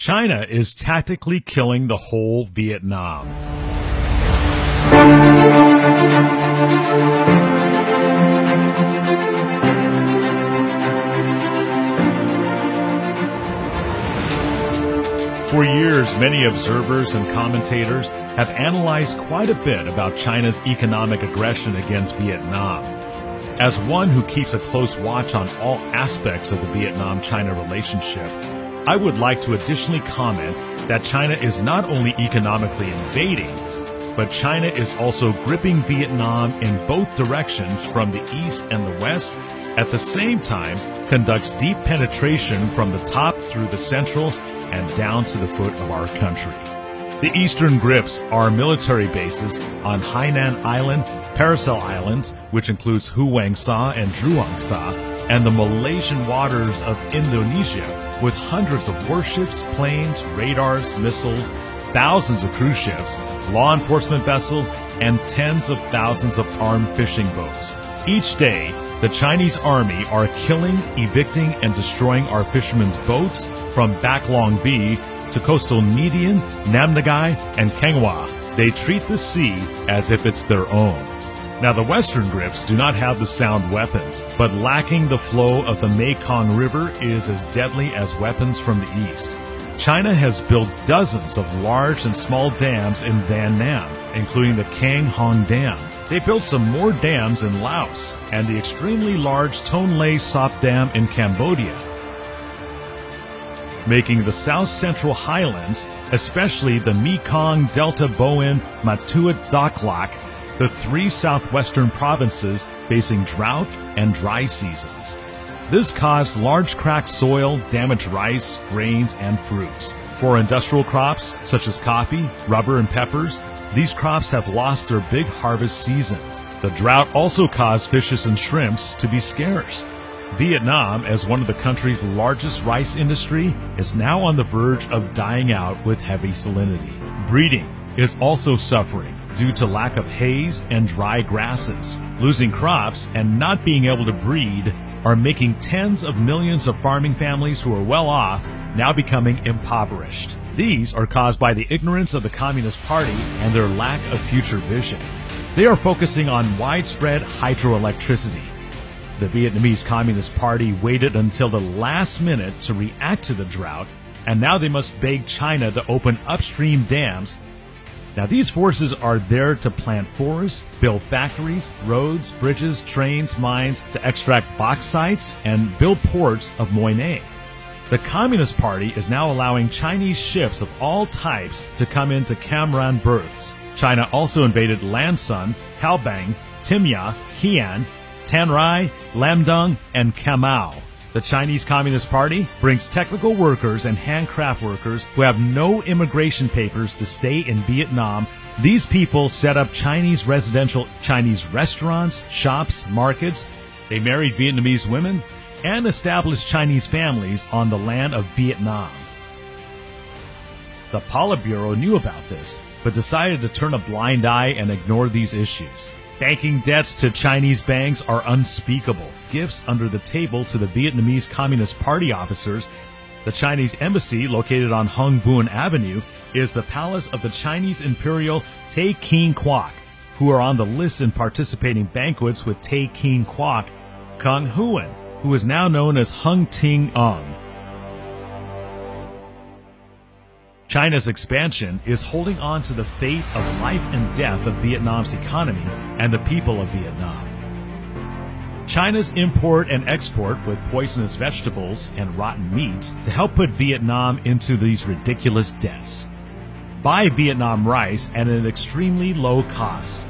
China is tactically killing the whole Vietnam. For years, many observers and commentators have analyzed quite a bit about China's economic aggression against Vietnam. As one who keeps a close watch on all aspects of the Vietnam-China relationship, I would like to additionally comment that China is not only economically invading, but China is also gripping Vietnam in both directions from the east and the west, at the same time conducts deep penetration from the top through the central and down to the foot of our country. The eastern grips are military bases on Hainan Island, Paracel Islands, which includes Huang Sa and Druang Sa, and the Malaysian waters of Indonesia, with hundreds of warships, planes, radars, missiles, thousands of cruise ships, law enforcement vessels, and tens of thousands of armed fishing boats. Each day, the Chinese army are killing, evicting, and destroying our fishermen's boats from Baklong V to coastal Median, Namnagai, and Kangwa. They treat the sea as if it's their own. Now, the western grips do not have the sound weapons, but lacking the flow of the Mekong River is as deadly as weapons from the east. China has built dozens of large and small dams in Van Nam, including the Kang Hong Dam. They built some more dams in Laos and the extremely large Ton Lay Sop Dam in Cambodia, making the South Central Highlands, especially the Mekong, Delta, Boen, Matuit, Daklak, the three southwestern provinces facing drought and dry seasons. This caused large cracked soil, damaged rice, grains, and fruits. For industrial crops, such as coffee, rubber, and peppers, these crops have lost their big harvest seasons. The drought also caused fishes and shrimps to be scarce. Vietnam, as one of the country's largest rice industry, is now on the verge of dying out with heavy salinity. Breeding is also suffering due to lack of haze and dry grasses. Losing crops and not being able to breed are making tens of millions of farming families who are well off now becoming impoverished. These are caused by the ignorance of the Communist Party and their lack of future vision. They are focusing on widespread hydroelectricity. The Vietnamese Communist Party waited until the last minute to react to the drought, and now they must beg China to open upstream dams. Now, these forces are there to plant forests, build factories, roads, bridges, trains, mines, to extract bauxites, and build ports of Moine. The Communist Party is now allowing Chinese ships of all types to come into Cam Ranh berths. China also invaded Lan Son, Calbang, Timya, Hien, Tan Rai, Lam Dung, and Cam Mau. The Chinese Communist Party brings technical workers and handcraft workers who have no immigration papers to stay in Vietnam. These people set up Chinese restaurants, shops, markets. They married Vietnamese women and established Chinese families on the land of Vietnam. The Politburo knew about this, but decided to turn a blind eye and ignore these issues. Banking debts to Chinese banks are unspeakable. Gifts under the table to the Vietnamese Communist Party officers. The Chinese embassy, located on Hung Vuon Avenue, is the palace of the Chinese Imperial Tay King Kwok, who are on the list in participating banquets with Tay King Kwok, Kung Huan, who is now known as Hung Ting Ung. China's expansion is holding on to the fate of life and death of Vietnam's economy and the people of Vietnam. China's import and export with poisonous vegetables and rotten meats to help put Vietnam into these ridiculous debts. Buy Vietnam rice at an extremely low cost.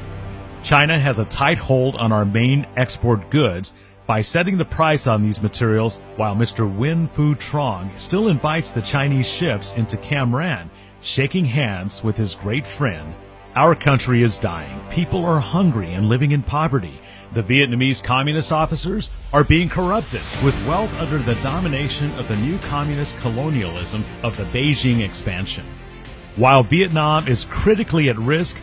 China has a tight hold on our main export goods by setting the price on these materials, while Mr. Win Fu Trong still invites the Chinese ships into Cam Ranh, shaking hands with his great friend. Our country is dying. People are hungry and living in poverty. The Vietnamese communist officers are being corrupted with wealth under the domination of the new communist colonialism of the Beijing expansion. While Vietnam is critically at risk,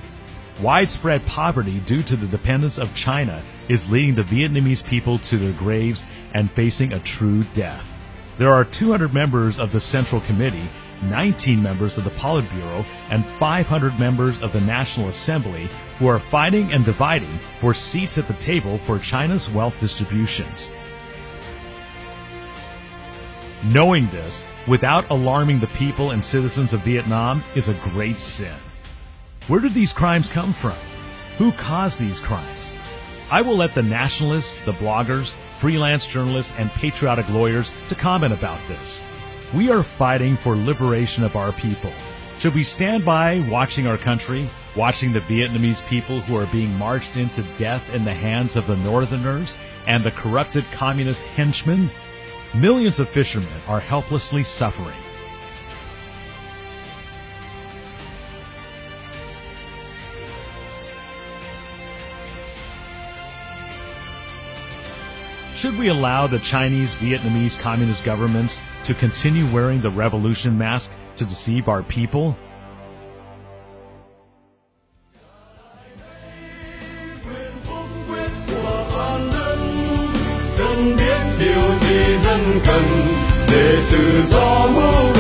widespread poverty due to the dependence of China is leading the Vietnamese people to their graves and facing a true death. There are 200 members of the Central Committee, 19 members of the Politburo, and 500 members of the National Assembly who are fighting and dividing for seats at the table for China's wealth distributions. Knowing this, without alarming the people and citizens of Vietnam, is a great sin. Where did these crimes come from? Who caused these crimes? I will let the nationalists, the bloggers, freelance journalists, and patriotic lawyers to comment about this. We are fighting for liberation of our people. Should we stand by watching our country, watching the Vietnamese people who are being marched into death in the hands of the Northerners and the corrupted communist henchmen? Millions of fishermen are helplessly suffering. Should we allow the Chinese, Vietnamese communist governments to continue wearing the revolution mask to deceive our people? Dân biết điều gì dân cần để tự do mưu